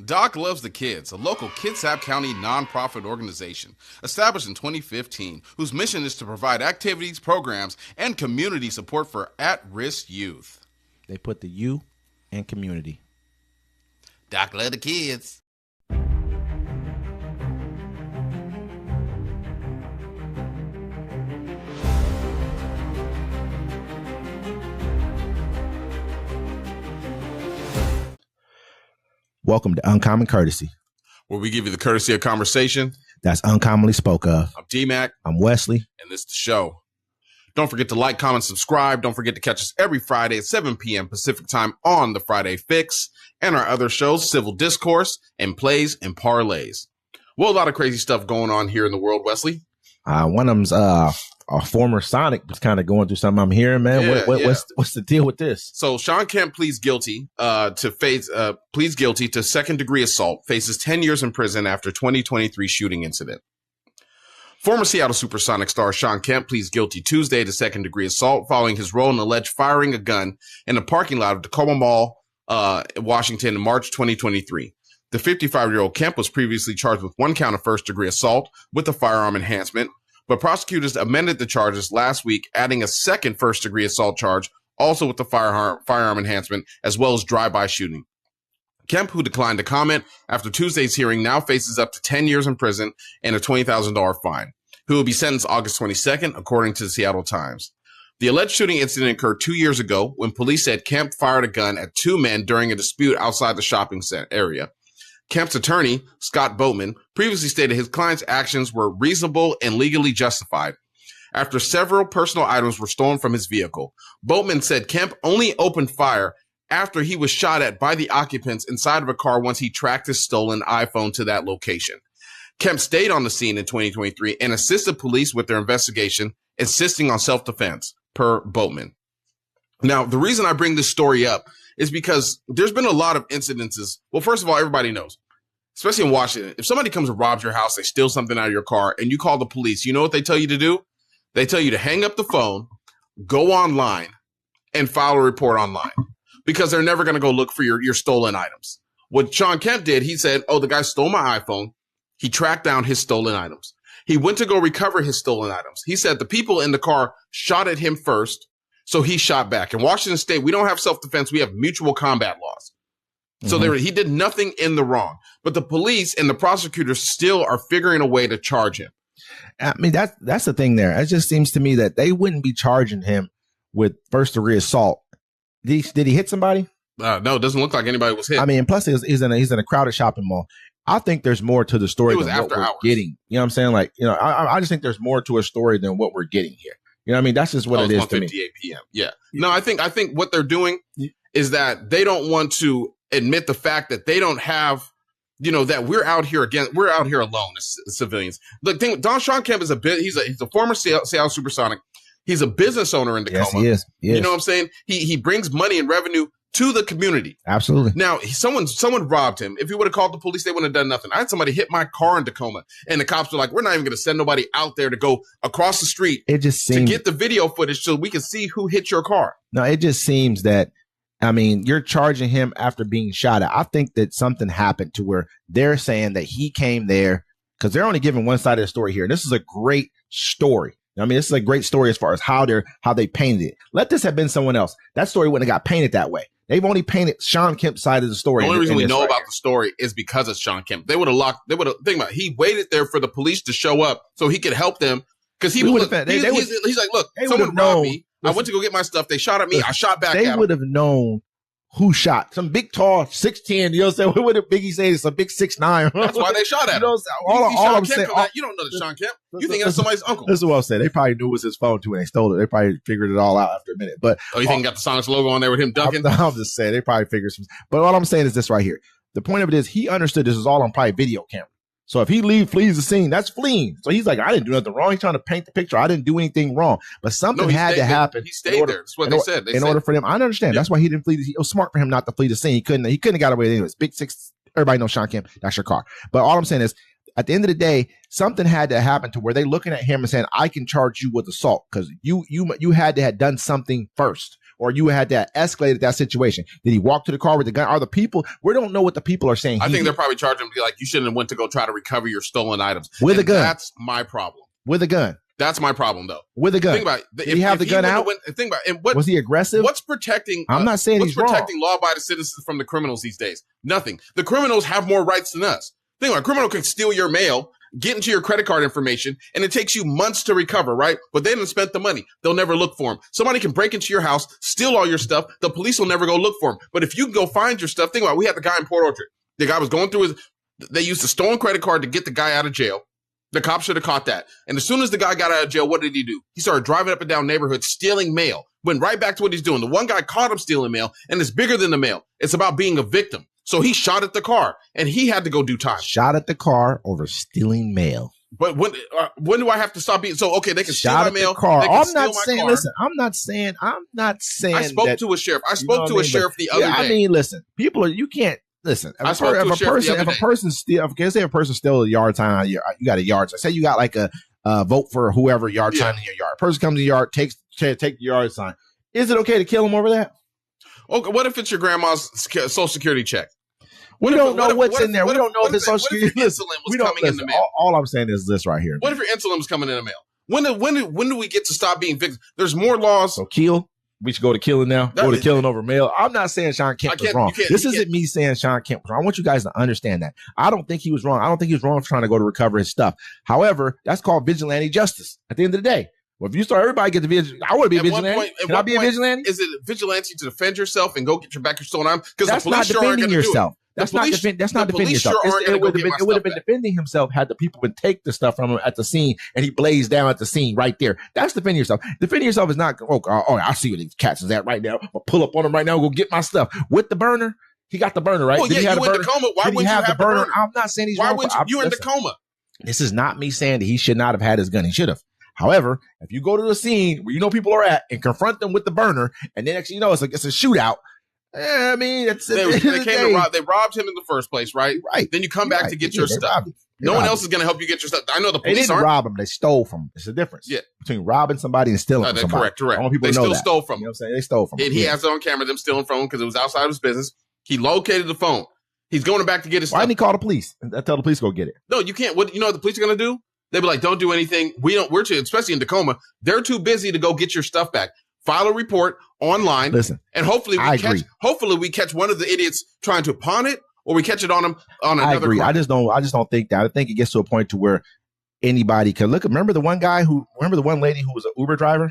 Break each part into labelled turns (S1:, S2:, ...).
S1: Doc Loves the Kids, a local Kitsap County nonprofit organization established in 2015, whose mission is to provide activities, programs, and community support for at-risk youth.
S2: They put the you in community.
S1: Doc Loves the Kids.
S2: Welcome to Uncommon Courtesy,
S1: where we give you the courtesy of conversation
S2: that's uncommonly spoke of.
S1: I'm D-Mac.
S2: I'm Wesley.
S1: And this is the show. Don't forget to like, comment, subscribe. Don't forget to catch us every Friday at 7 p.m. Pacific time on the Friday Fix and our other shows, Civil Discourse and Plays and Parlays. Well, a lot of crazy stuff going on here in the world, Wesley.
S2: One of them's a former Sonic was kind of going through something I'm hearing, man.
S1: Yeah,
S2: what's the deal with this?
S1: So Sean Kemp pleads guilty to second-degree assault, faces 10 years in prison after 2023 shooting incident. Former Seattle Supersonic star Sean Kemp pleads guilty Tuesday to second-degree assault following his role in alleged firing a gun in a parking lot of Tacoma Mall, Washington in March 2023. The 55-year-old Kemp was previously charged with one count of first-degree assault with a firearm enhancement, but prosecutors amended the charges last week, adding a second first-degree assault charge, also with the firearm enhancement, as well as drive-by shooting. Kemp, who declined to comment after Tuesday's hearing, now faces up to 10 years in prison and a $20,000 fine, who will be sentenced August 22nd, according to the Seattle Times. The alleged shooting incident occurred 2 years ago when police said Kemp fired a gun at two men during a dispute outside the shopping center area. Kemp's attorney, Scott Boatman, previously stated his client's actions were reasonable and legally justified. After several personal items were stolen from his vehicle, Boatman said Kemp only opened fire after he was shot at by the occupants inside of a car once he tracked his stolen iPhone to that location. Kemp stayed on the scene in 2023 and assisted police with their investigation, insisting on self-defense, per Boatman. Now, the reason I bring this story up is because there's been a lot of incidences. Well, first of all, everybody knows, especially in Washington, if somebody comes and robs your house, they steal something out of your car, and you call the police, you know what they tell you to do? They tell you to hang up the phone, go online, and file a report online, because they're never going to go look for your stolen items. What Sean Kemp did, he said, oh, the guy stole my iPhone. He tracked down his stolen items. He went to go recover his stolen items. He said the people in the car shot at him first, so he shot back. In Washington State, we don't have self-defense. We have mutual combat laws. So he did nothing in the wrong. But the police and the prosecutors still are figuring a way to charge him.
S2: I mean, that's the thing there. It just seems to me that they wouldn't be charging him with first-degree assault. Did he hit somebody?
S1: No, it doesn't look like anybody was hit.
S2: I mean, plus he's in a crowded shopping mall. I think there's more to the story than what we're getting. You know what I'm saying? Like, I just think there's more to a story than what we're getting here. You know what I mean? That's just what it is to me. 1:58
S1: p.m. Yeah. No, I think what they're doing is that they don't want to admit the fact that they don't have, that we're out here alone as civilians. The thing, Sean Kemp is he's a former Seattle Supersonic. He's a business owner in Tacoma.
S2: Yes, he is. Yes.
S1: You know what I'm saying? He brings money and revenue to the community.
S2: Absolutely.
S1: Now, someone robbed him. If he would have called the police, they wouldn't have done nothing. I had somebody hit my car in Tacoma, and the cops were like, we're not even going to send nobody out there to go across the street to get the video footage so we can see who hit your car.
S2: No, it just seems that, I mean, you're charging him after being shot at. I think that something happened to where they're saying that he came there because they're only giving one side of the story here. This is a great story. I mean, this is a great story as far as how they painted it. Let this have been someone else. That story wouldn't have got painted that way. They've only painted Sean Kemp's side of the story.
S1: The only reason we know about the story is because it's Sean Kemp. Think about it. He waited there for the police to show up so he could help them. Because he's like, look, someone robbed me. I went to go get my stuff. They shot at me. I shot back at them.
S2: They would have known who shot. Some big, tall, 6'10". You know what I'm saying? What would Biggie say? Some big 6'9".
S1: That's why they shot at him.
S2: All I'm saying,
S1: you don't know the Sean Kemp. You think that's somebody's uncle.
S2: This is what I'm saying. They probably knew it was his phone too when they stole it. They probably figured it all out after a minute. But
S1: you think he got the Sonics logo on there with him ducking?
S2: I'm just saying they probably figured some. But all I'm saying is this right here. The point of it is he understood this is all on probably video camera. So if he flees the scene, that's fleeing. So he's like, I didn't do nothing wrong. He's trying to paint the picture. I didn't do anything wrong. But something had to happen.
S1: He stayed there. That's what they said.
S2: In order for them, I understand. Yeah. That's why he didn't flee. It was smart for him not to flee the scene. He couldn't have got away with it anyways. Big six. Everybody knows Sean Kemp. That's your car. But all I'm saying is, at the end of the day, something had to happen to where they're looking at him and saying, I can charge you with assault because you had to have done something first. or you had to escalate that situation? Did he walk to the car with the gun? Are the people? We don't know what the people are saying.
S1: I think they're probably charging him like you shouldn't have went to go try to recover your stolen items
S2: with a gun.
S1: That's my problem.
S2: With a gun.
S1: That's my problem, though.
S2: With a gun.
S1: Think about it.
S2: Did he have the gun out?
S1: Think about it.
S2: Was he aggressive?
S1: What's protecting?
S2: I'm not saying he's wrong.
S1: What's protecting law-abiding citizens from the criminals these days? Nothing. The criminals have more rights than us. Think about it. A criminal can steal your mail, get into your credit card information, and it takes you months to recover, right? But they didn't spend the money. They'll never look for him. Somebody can break into your house, steal all your stuff. The police will never go look for him. But if you can go find your stuff, think about it. We had the guy in Port Orchard. The guy was going through they used a stolen credit card to get the guy out of jail. The cops should have caught that. And as soon as the guy got out of jail, what did he do? He started driving up and down neighborhoods, stealing mail. Went right back to what he's doing. The one guy caught him stealing mail, and it's bigger than the mail. It's about being a victim. So he shot at the car, and he had to go do time.
S2: Shot at the car over stealing mail.
S1: But when do I have to stop being? So, okay, they can steal my mail.
S2: Car.
S1: They can
S2: I'm not saying,
S1: car.
S2: listen, I'm not saying.
S1: I spoke to a sheriff. I spoke to a sheriff the other day.
S2: I mean, listen, you can't. Listen, if a person steals a yard sign, you got a yard sign. Say you got like a vote for whoever yard sign in your yard. Person comes to your yard, take the yard sign. Is it okay to kill him over that?
S1: Okay, what if it's your grandma's Social Security check?
S2: We don't know what's in there. We don't know if it's Social
S1: Security. Insulin was coming in the mail.
S2: All I'm saying is this right here.
S1: What if your insulin was coming in the mail? When do we get to stop being victims? There's more laws.
S2: So kill. We should go to killing now. Go to killing over mail. I'm not saying Sean Kemp was wrong. This isn't me saying Sean Kemp was wrong. I want you guys to understand that. I don't think he was wrong. I don't think he was wrong for trying to go to recover his stuff. However, that's called vigilante justice at the end of the day. Well, if you start everybody get the vigilante, I want to be a vigilante. Can I be a vigilante?
S1: Is it a vigilante to defend yourself and go get your back your stolen arm? Because
S2: that's not defending yourself. That's not defending yourself. It would have been defending himself had the people would take the stuff from him at the scene and he blazed down at the scene right there. That's defending yourself. Defending yourself is not, I see where these cats is at right now. I'll pull up on them right now and go get my stuff. With the burner, he got the burner, right?
S1: Well,
S2: Did he
S1: have you in Tacoma. Why wouldn't you have the burner?
S2: I'm not saying he's wrong.
S1: Why wouldn't you in Tacoma?
S2: This is not me saying that he should not have had his gun. He should have. However, if you go to the scene where you know people are at and confront them with the burner, and then actually it's a shootout. I mean, they robbed him in the first place, right? Right.
S1: Then you come back to get your stuff. No one else is going to help you get your stuff. I know the police
S2: They didn't rob him. They stole from him. It's a difference between robbing somebody and stealing from somebody.
S1: Correct.
S2: I want people
S1: they
S2: to know
S1: still
S2: that.
S1: Stole from him.
S2: You know what I'm saying? They stole from him.
S1: And he has it on camera, them stealing from him because it was outside of his business. He located the phone. He's going back to get his stuff.
S2: Why didn't he call the police? I tell the police to go get it.
S1: No, you can't. What the police are going to do? They'll be like, don't do anything. We're too, especially in Tacoma, they're too busy to go get your stuff back. File a report online.
S2: Listen,
S1: and hopefully we catch one of the idiots trying to pawn it, or we catch it on him on another.
S2: I agree.
S1: Crime.
S2: I just don't think that. I think it gets to a point to where anybody can look. Remember the one lady who was an Uber driver,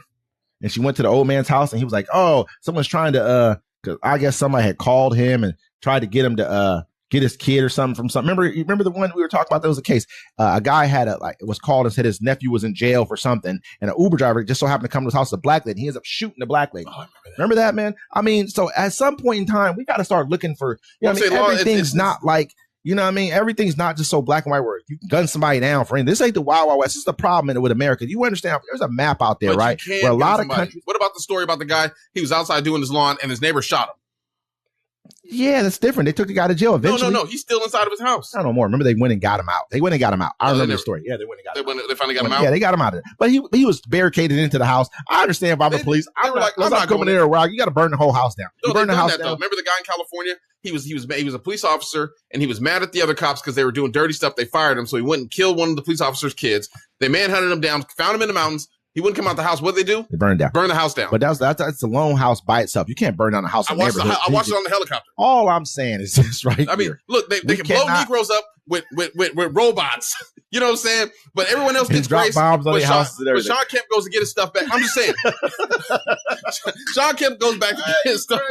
S2: and she went to the old man's house, and he was like, "Oh, someone's trying to because I guess somebody had called him and tried to get him to get his kid or something from something." Remember the one we were talking about? That was a case. A guy had was called and said his nephew was in jail for something, and an Uber driver just so happened to come to his house, a black lady. He ends up shooting the black lady. Oh, remember that, man? I mean, so at some point in time, we got to start looking for. Everything's not like. You know what I mean? Everything's not just so black and white where you can gun somebody down for anything. This ain't the Wild Wild West. This is the problem with America. You understand? There's a map out there, right? Where a lot of countries.
S1: What about the story about the guy? He was outside doing his lawn and his neighbor shot him.
S2: Yeah, that's different. They took the guy to jail eventually.
S1: No. He's still inside of his house.
S2: I don't know more. Remember, they went and got him out. I remember the story. Yeah, they went and got him out.
S1: They finally got him out?
S2: Yeah, they got him out of it. But he was barricaded into the house. I understand if I'm the police. I'm not coming there. You got to burn the whole house down.
S1: You burn the house down. Remember the guy in California? He was a police officer, and he was mad at the other cops because they were doing dirty stuff. They fired him, so he went and killed one of the police officer's kids. They manhunted him down, found him in the mountains. He wouldn't come out the house. What did they do?
S2: They burned down.
S1: Burn the house down.
S2: But that's a lone house by itself. You can't burn down a house.
S1: I watched it on the helicopter.
S2: All I'm saying is this right
S1: here. Look, they can blow Negroes up with robots. You know what I'm saying? But everyone else gets
S2: drop bombs on their houses and everything.
S1: But Sean Kemp goes to get his stuff back. I'm just saying. Sean Kemp goes back to get his stuff.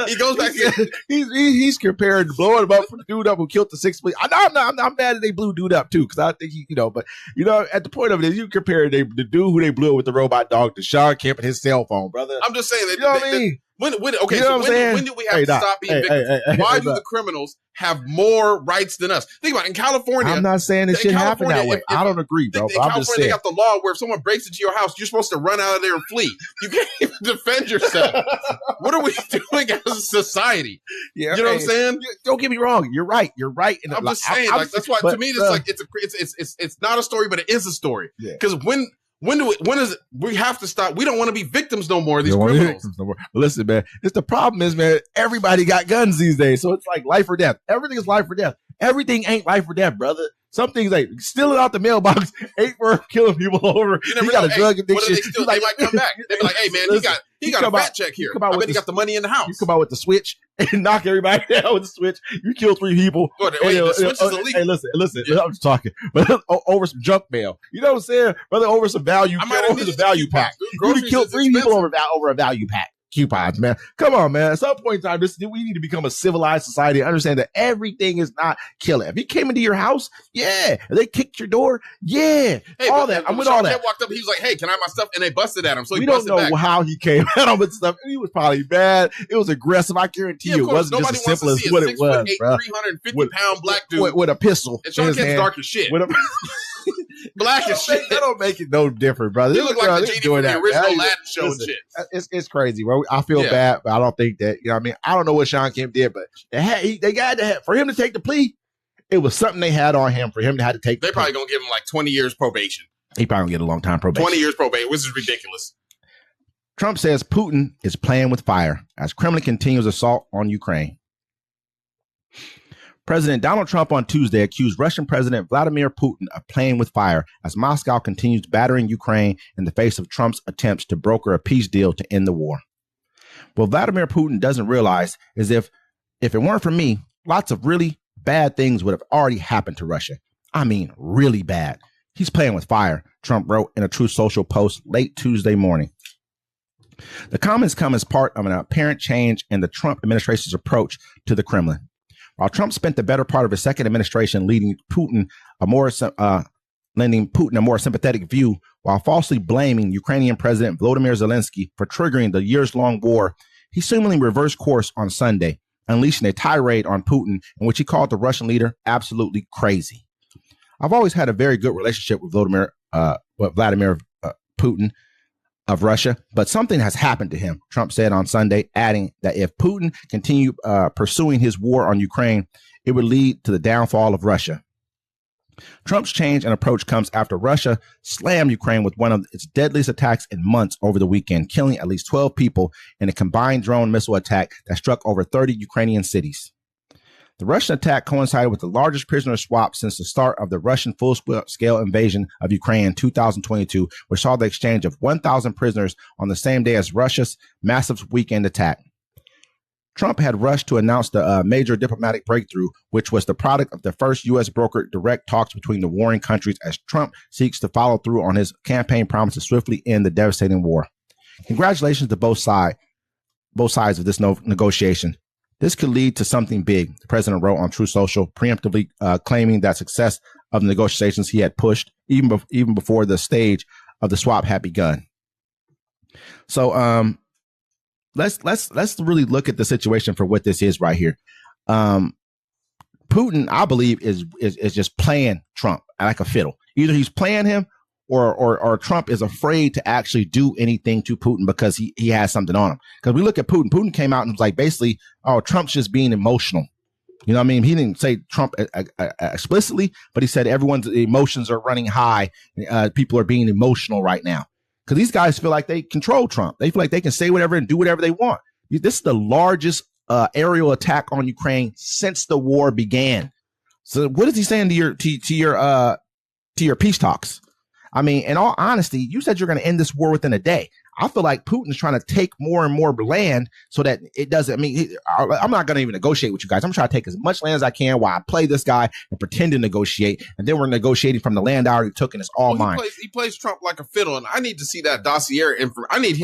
S1: He goes back to get
S2: he's comparing blowing him up for the dude up who killed the 6 police. I'm mad that they blew dude up too, because I think but at the point of it is you compare the dude who they blew with the robot dog to Sean Kemp and his cell phone, brother.
S1: I'm just saying that.
S2: You know what I mean?
S1: When do we have to stop being victims? Why do the criminals have more rights than us? Think about it. In California,
S2: I'm not saying it shouldn't happen that way. I don't agree, bro.
S1: In California, they got the law where if someone breaks into your house, you're supposed to run out of there and flee. You can't even defend yourself. What are we doing as a society? Yeah, you know what I'm saying?
S2: Don't get me wrong. You're right. And
S1: I'm just saying, that's why to me, it's not a story, but it is a story. Because when When is it? We have to stop. We don't want to be victims no more of these
S2: You don't wanna be
S1: criminals.
S2: victims no more. Listen, man, the problem is, man, everybody got guns these days. So it's like life or death. Everything is life or death. Everything ain't life or death, brother. Some things like stealing out the mailbox ain't for killing people over.
S1: You never
S2: He got
S1: know.
S2: a drug
S1: Hey,
S2: addiction.
S1: what if they steal? They might come back. They be like, "Hey, man,
S2: Listen,
S1: he got a fat check here. I bet he got the money in the house."
S2: You come out with the switch and knock everybody down with the switch. You kill 3 people.
S1: Wait, the switch is illegal.
S2: Hey, listen. I'm just talking. But over some junk mail. You know what I'm saying? Brother, over some value. Over some value pack. You would kill 3 people over a value pack. Coupons, man. Come on, man. At some point in time, we need to become a civilized society and understand that everything is not killing. If he came into your house, yeah. If they kicked your door, yeah.
S1: Hey,
S2: all that. I'm with all that.
S1: Walked up, he was like, "Hey, can I have my stuff?" And they busted at him. So
S2: we don't know how he came at him with stuff. He was probably bad. It was aggressive. I guarantee you, it wasn't just as simple as what it was, bro.
S1: 350-pound black dude
S2: with a pistol.
S1: And Sean Kemp's dark as shit. Black as shit.
S2: That don't make it no different, brother.
S1: He look like the genie from the original Aladdin show and shit.
S2: It's crazy, bro. I feel bad, but I don't think that, you know what I mean? I don't know what Sean Kemp did, but they got to have, for him to take the plea, it was something they had on him for him to have to take the plea.
S1: They probably going to give him like 20 years probation.
S2: He probably going to get a long time probation.
S1: 20 years probation, which is ridiculous.
S2: Trump says Putin is playing with fire as Kremlin continues assault on Ukraine. President Donald Trump on Tuesday accused Russian President Vladimir Putin of playing with fire as Moscow continues battering Ukraine in the face of Trump's attempts to broker a peace deal to end the war. What Vladimir Putin doesn't realize is if it weren't for me, lots of really bad things would have already happened to Russia. I mean, really bad. He's playing with fire, Trump wrote in a Truth Social post late Tuesday morning. The comments come as part of an apparent change in the Trump administration's approach to the Kremlin. While Trump spent the better part of his second administration leading Putin a more sympathetic view while falsely blaming Ukrainian President Volodymyr Zelensky for triggering the years-long war, he seemingly reversed course on Sunday, unleashing a tirade on Putin in which he called the Russian leader absolutely crazy. I've always had a very good relationship with Vladimir Putin of Russia, but something has happened to him, Trump said on Sunday, adding that if Putin continued pursuing his war on Ukraine, it would lead to the downfall of Russia. Trump's change in approach comes after Russia slammed Ukraine with one of its deadliest attacks in months over the weekend, killing at least 12 people in a combined drone missile attack that struck over 30 Ukrainian cities. The Russian attack coincided with the largest prisoner swap since the start of the Russian full-scale invasion of Ukraine in 2022, which saw the exchange of 1,000 prisoners on the same day as Russia's massive weekend attack. Trump had rushed to announce the major diplomatic breakthrough, which was the product of the first U.S. brokered direct talks between the warring countries as Trump seeks to follow through on his campaign promise to swiftly end the devastating war. Congratulations to both sides of this negotiation. This could lead to something big, the president wrote on Truth Social, preemptively claiming that success of the negotiations he had pushed even before the stage of the swap had begun. So let's really look at the situation for what this is right here. Putin, I believe, is just playing Trump like a fiddle. Either he's playing him or Trump is afraid to actually do anything to Putin because he has something on him. Because we look at Putin. Putin came out and was like, basically, oh, Trump's just being emotional. You know what I mean? He didn't say Trump explicitly, but he said everyone's emotions are running high. People are being emotional right now. Because these guys feel like they control Trump. They feel like they can say whatever and do whatever they want. This is the largest aerial attack on Ukraine since the war began. So what is he saying to your peace talks? I mean, in all honesty, you said you're going to end this war within a day. I feel like Putin's trying to take more and more land so that it doesn't. I mean, I'm not going to even negotiate with you guys. I'm trying to take as much land as I can while I play this guy and pretend to negotiate. And then we're negotiating from the land I already took and it's all mine.
S1: He plays Trump like a fiddle. And I need to see that dossier. I need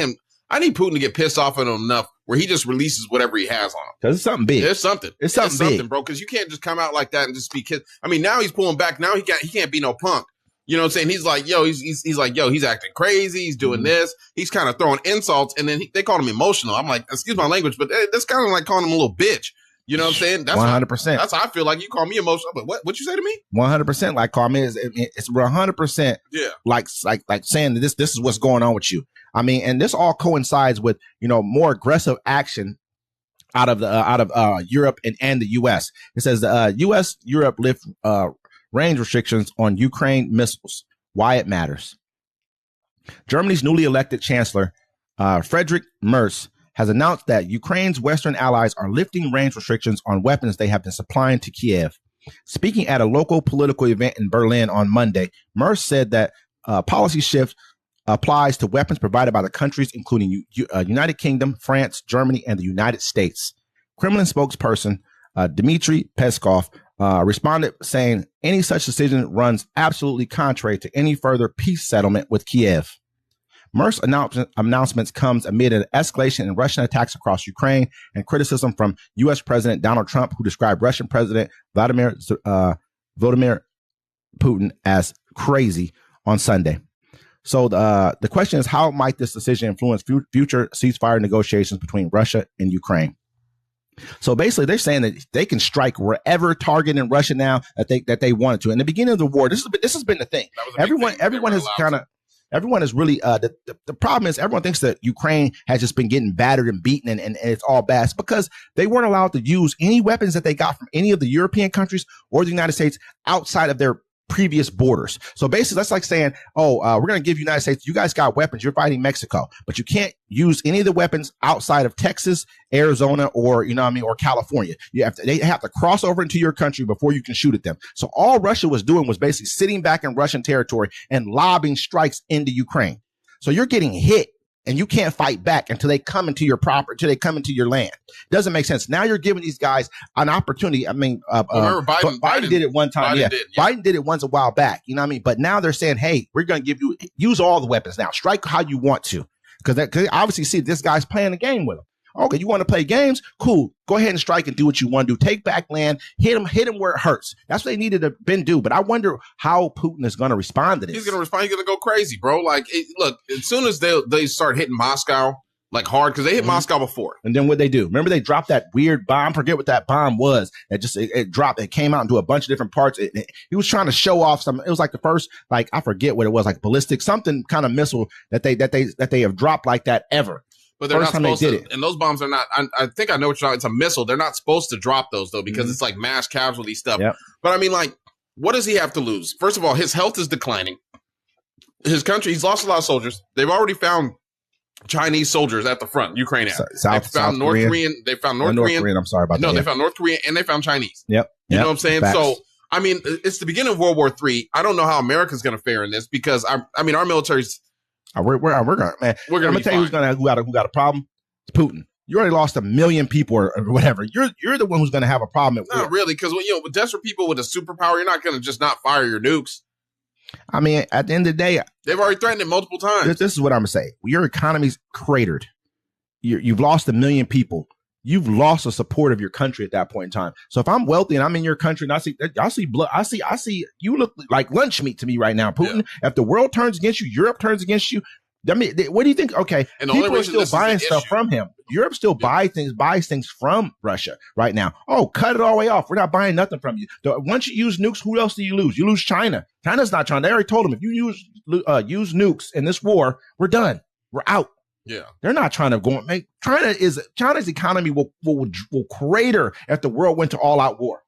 S1: Putin to get pissed off at him enough where he just releases whatever he has on him.
S2: Because it's something big.
S1: It's something.
S2: It's something big,
S1: bro. Because you can't just come out like that and just be kid. I mean, now he's pulling back. Now he can't be no punk. You know what I'm saying? He's like, he's like, he's acting crazy. He's doing this. He's kind of throwing insults. And then they called him emotional. I'm like, excuse my language, but that's kind of like calling him a little bitch. You know what I'm saying? That's
S2: 100%.
S1: That's how I feel like you call me emotional. But what you say to me?
S2: 100% like call me. It's 100%.
S1: Yeah. Like
S2: saying that this is what's going on with you. I mean, and this all coincides with, more aggressive action out of Europe and the U.S. It says the U.S. Europe lift range restrictions on Ukraine missiles. Why it matters. Germany's newly elected chancellor, Friedrich Merz, has announced that Ukraine's Western allies are lifting range restrictions on weapons they have been supplying to Kyiv. Speaking at a local political event in Berlin on Monday, Merz said that policy shift applies to weapons provided by the countries including United Kingdom, France, Germany, and the United States. Kremlin spokesperson Dmitry Peskov responded saying any such decision runs absolutely contrary to any further peace settlement with Kyiv. Merz announcements comes amid an escalation in Russian attacks across Ukraine and criticism from U.S. President Donald Trump, who described Russian President Vladimir Putin as crazy on Sunday. So the question is, how might this decision influence future ceasefire negotiations between Russia and Ukraine? So basically, they're saying that they can strike wherever target in Russia now that they wanted to. In the beginning of the war, this has been the thing. Everyone is really the problem is everyone thinks that Ukraine has just been getting battered and beaten and it's all bad. It's because they weren't allowed to use any weapons that they got from any of the European countries or the United States outside of their previous borders. So basically, that's like saying, we're going to give United States, you guys got weapons, you're fighting Mexico, but you can't use any of the weapons outside of Texas, Arizona, or, or California. They have to cross over into your country before you can shoot at them. So all Russia was doing was basically sitting back in Russian territory and lobbing strikes into Ukraine. So you're getting hit and you can't fight back until they come into your property, until they come into your land. Doesn't make sense. Now you're giving these guys an opportunity. I mean,
S1: remember
S2: Biden did it one time. Biden did it once a while back. You know what I mean? But now they're saying, hey, we're going to use all the weapons now. Strike how you want to. Because they obviously see this guy's playing a game with them. Okay, you want to play games? Cool. Go ahead and strike and do what you want to do. Take back land. Hit him where it hurts. That's what they needed to been do. But I wonder how Putin is going to respond to this.
S1: He's going to respond. He's going to go crazy, bro. Like, look, as soon as they start hitting Moscow, like hard, because they hit Moscow before.
S2: And then what they do? Remember they dropped that weird bomb? Forget what that bomb was. It dropped. It came out into a bunch of different parts. He was trying to show off some. It was like the first, like, I forget what it was, like ballistic, something kind of missile that they have dropped like that ever.
S1: But they're not supposed to, and those bombs are not, I think I know what you're talking about. It's a missile. They're not supposed to drop those, though, because it's like mass casualty stuff. Yep. But I mean, like, what does he have to lose? First of all, his health is declining. His country, he's lost a lot of soldiers. They've already found Chinese soldiers at the front, Ukraine. They found North Korean. They found North Korean.
S2: I'm sorry about that.
S1: No, they found North Korean and they found Chinese.
S2: Yep.
S1: You know what I'm saying? Facts. So, I mean, it's the beginning of World War III. I don't know how America's going to fare in this because, I mean, our military's.
S2: We're gonna, man. I'm gonna tell you who got a problem. It's Putin. You already lost 1 million people or whatever. You're the one who's gonna have a problem.
S1: Not really, because with desperate people with a superpower, you're not gonna just not fire your nukes.
S2: I mean, at the end of the day,
S1: they've already threatened it multiple times.
S2: This is what I'm gonna say. Your economy's cratered. You've lost 1 million people. You've lost the support of your country at that point in time. So if I'm wealthy and I'm in your country and I see blood, I see you look like lunch meat to me right now, Putin. Yeah. If the world turns against you, Europe turns against you. I mean, what do you think? Okay, and people are still buying stuff from him. Europe still buys things from Russia right now. Oh, cut it all the way off. We're not buying nothing from you. Once you use nukes, who else do you lose? You lose China. China's not trying. They already told them if you use nukes in this war, we're done. We're out.
S1: Yeah,
S2: they're not trying to go make China's economy will crater if the world went to all out war.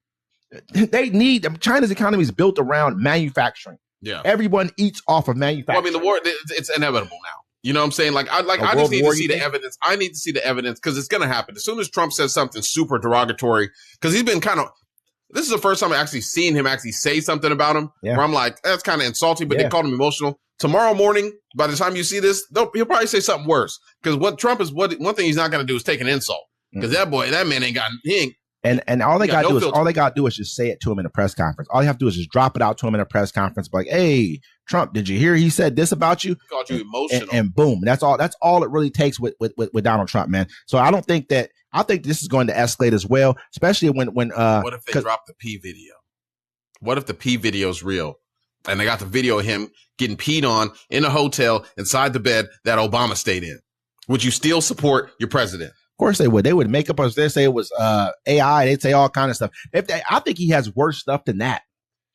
S2: China's economy is built around manufacturing.
S1: Yeah,
S2: everyone eats off of manufacturing.
S1: Well, I mean, the war it's inevitable now. You know what I'm saying? Like I just need to see the evidence. I need to see the evidence because it's going to happen as soon as Trump says something super derogatory. Because he's been this is the first time I've actually seen him actually say something about him. Yeah. Where I'm like, that's kind of insulting, but they called him emotional. Tomorrow morning, by the time you see this, he'll probably say something worse. Because what Trump is, one thing he's not going to do is take an insult. Because that man ain't got,
S2: and all they got to do is just say it to him in a press conference. All you have to do is just drop it out to him in a press conference. Like, hey, Trump, did you hear he said this about you?
S1: He called you emotional.
S2: And boom. That's all it really takes with Donald Trump, man. So I think this is going to escalate as well, especially when
S1: what if they drop the P video? What if the P video is real? And they got the video of him getting peed on in a hotel inside the bed that Obama stayed in. Would you still support your president?
S2: Of course they would. They would make up us. They say it was AI. They'd say all kind of stuff. I think he has worse stuff than that.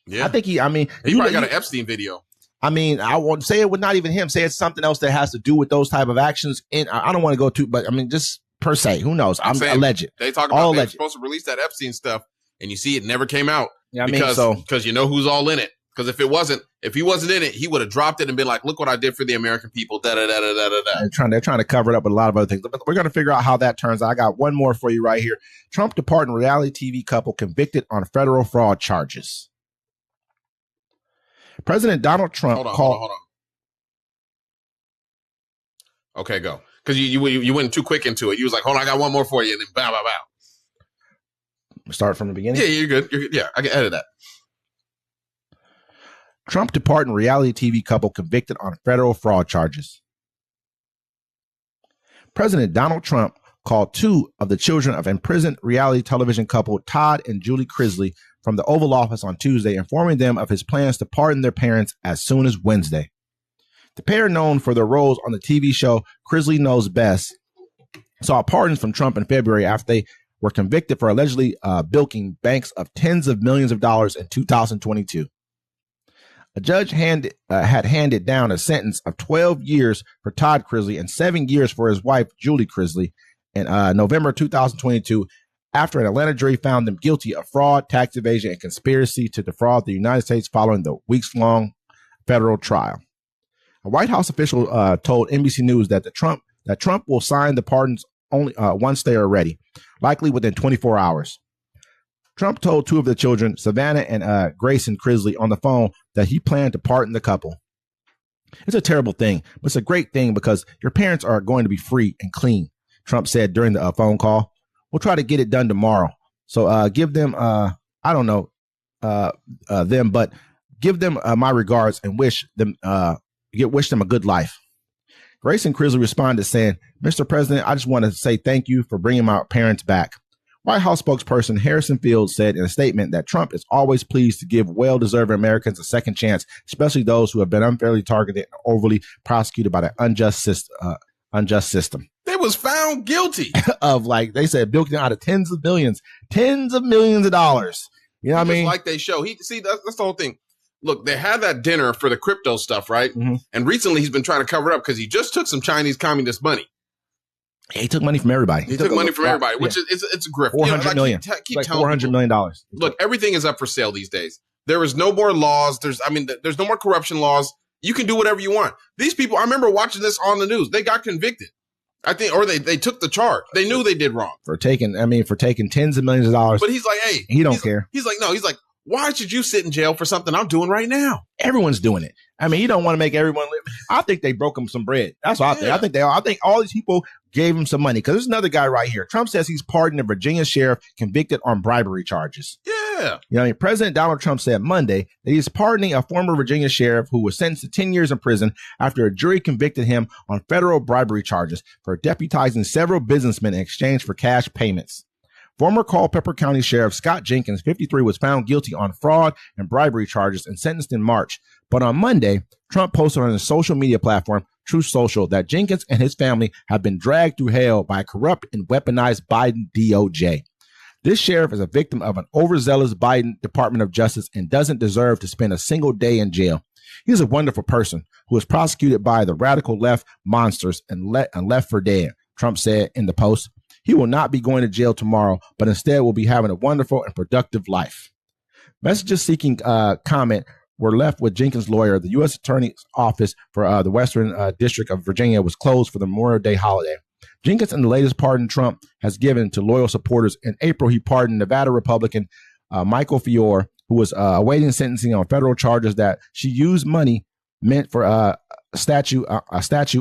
S1: Yeah,
S2: I think he
S1: probably got an Epstein video.
S2: I mean, I won't say it with not even him. Say it's something else that has to do with those type of actions. And I don't want to go too, but I mean, just per se, who knows? I'm alleged.
S1: They talk about they're supposed to release that Epstein stuff, and you see it never came out.
S2: Yeah,
S1: because you know who's all in it. Because if he wasn't in it, he would have dropped it and been like, look what I did for the American people. Da da da da da da.
S2: They're trying to cover it up with a lot of other things. But we're going to figure out how that turns out. I got one more for you right here. Trump departing reality TV couple convicted on federal fraud charges. President Donald Trump
S1: Hold on. Okay, go. Because you went too quick into it. You was like, hold on, I got one more for you. And then bow, bow, bow.
S2: Start from the beginning?
S1: Yeah, you're good. Yeah, I can edit that.
S2: Trump departing reality TV couple convicted on federal fraud charges. President Donald Trump called two of the children of imprisoned reality television couple Todd and Julie Crisley from the Oval Office on Tuesday, informing them of his plans to pardon their parents as soon as Wednesday. The pair, known for their roles on the TV show Crisley Knows Best, saw pardons from Trump in February after they were convicted for allegedly bilking banks of tens of millions of dollars in 2022. A judge had handed down a sentence of 12 years for Todd Crisley and 7 years for his wife, Julie Crisley, in November 2022, after an Atlanta jury found them guilty of fraud, tax evasion, and conspiracy to defraud the United States following the weeks-long federal trial. A White House official told NBC News that Trump will sign the pardons only once they are ready, likely within 24 hours. Trump told two of the children, Savannah and Grayson Crisley, on the phone that he planned to pardon the couple. It's a terrible thing, but it's a great thing because your parents are going to be free and clean, Trump said during the phone call. We'll try to get it done tomorrow. So give them, but give them my regards and wish them a good life. Grayson Crisley responded saying, Mr. President, I just want to say thank you for bringing my parents back. White House spokesperson Harrison Fields said in a statement that Trump is always pleased to give well-deserving Americans a second chance, especially those who have been unfairly targeted and overly prosecuted by the unjust system.
S1: They was found guilty
S2: of, like they said, bilking out of tens of millions of dollars. You know what I mean?
S1: Like they show. That's the whole thing. Look, they had that dinner for the crypto stuff, right? Mm-hmm. And recently he's been trying to cover it up because he just took some Chinese communist money.
S2: He took money from everybody.
S1: He took money from everybody, which is it's a grift.
S2: $400 million.
S1: Keep
S2: like
S1: telling
S2: $400 million.
S1: Look, everything is up for sale these days. There is no more laws. There's no more corruption laws. You can do whatever you want. These people, I remember watching this on the news. They got convicted. I think, or they took the charge. They knew they did wrong
S2: for taking tens of millions of dollars.
S1: But he's like, hey,
S2: he don't care.
S1: He's like, why should you sit in jail for something I'm doing right now?
S2: Everyone's doing it. I mean, you don't want to make everyone live. I think they broke him some bread. That's what I think. I think all these people gave him some money because there's another guy right here. Trump says he's pardoned a Virginia sheriff convicted on bribery charges.
S1: Yeah.
S2: You know, President Donald Trump said Monday that he's pardoning a former Virginia sheriff who was sentenced to 10 years in prison after a jury convicted him on federal bribery charges for deputizing several businessmen in exchange for cash payments. Former Culpeper County Sheriff Scott Jenkins, 53, was found guilty on fraud and bribery charges and sentenced in March. But on Monday, Trump posted on his social media platform, Truth Social, that Jenkins and his family have been dragged through hell by a corrupt and weaponized Biden DOJ. This sheriff is a victim of an overzealous Biden Department of Justice and doesn't deserve to spend a single day in jail. He's a wonderful person who was prosecuted by the radical left monsters and left for dead, Trump said in the post. He will not be going to jail tomorrow, but instead will be having a wonderful and productive life. Messages seeking comment were left with Jenkins' lawyer. The U.S. Attorney's Office for the Western District of Virginia was closed for the Memorial Day holiday. Jenkins, in the latest pardon Trump has given to loyal supporters, in April he pardoned Nevada Republican Michael Fiore, who was awaiting sentencing on federal charges that she used money meant for a statue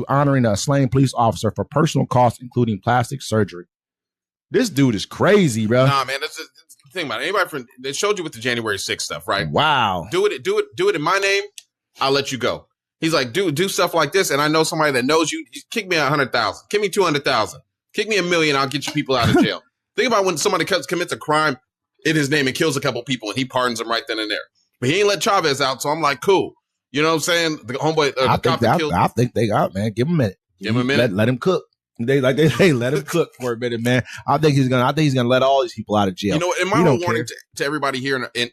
S2: honoring a slain police officer for personal costs, including plastic surgery. This dude is crazy, bro.
S1: Nah, man, that's the thing about it. Anybody they showed you with the January 6th stuff, right?
S2: Wow.
S1: Do it in my name. I'll let you go. He's like, do stuff like this, and I know somebody that knows you. Kick me 100,000. Kick me 200,000. Kick me $1 million. I'll get you people out of jail. Think about when somebody commits a crime in his name and kills a couple people, and he pardons them right then and there. But he ain't let Chavez out, so I'm like, cool. You know what I'm saying? The homeboy,
S2: I think they got, man. Give him a minute.
S1: Give him a minute.
S2: Let him cook. They let him cook for a minute, man. I think he's gonna let all these people out of jail.
S1: You know, and my whole warning to everybody here in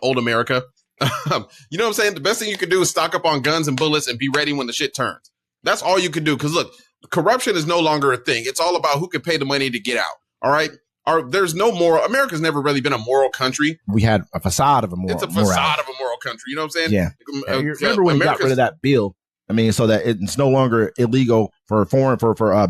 S1: old America, you know what I'm saying? The best thing you can do is stock up on guns and bullets and be ready when the shit turns. That's all you can do. Because look, corruption is no longer a thing. It's all about who can pay the money to get out. All right. There's no moral. America's never really been a moral country.
S2: We had a facade of a moral.
S1: It's a facade of a moral world country. You know what I'm saying?
S2: Yeah. Remember when he got rid of that bill? I mean, so that it's no longer illegal for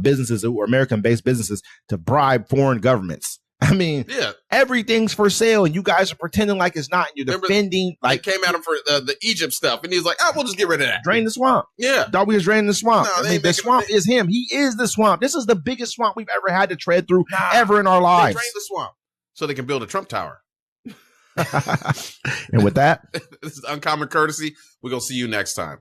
S2: businesses or American-based businesses to bribe foreign governments. I mean, everything's for sale, and you guys are pretending like it's not. You're defending. Like,
S1: they came at him for the Egypt stuff, and he's like, "Oh, we'll just get rid of that.
S2: Drain the swamp."
S1: Yeah,
S2: thought we was draining the swamp.
S1: No,
S2: I mean, the swamp is him. He is the swamp. This is the biggest swamp we've ever had to tread through ever in our lives.
S1: They drain the swamp so they can build a Trump Tower.
S2: And with that,
S1: this is Uncommon Courtesy. We're gonna see you next time.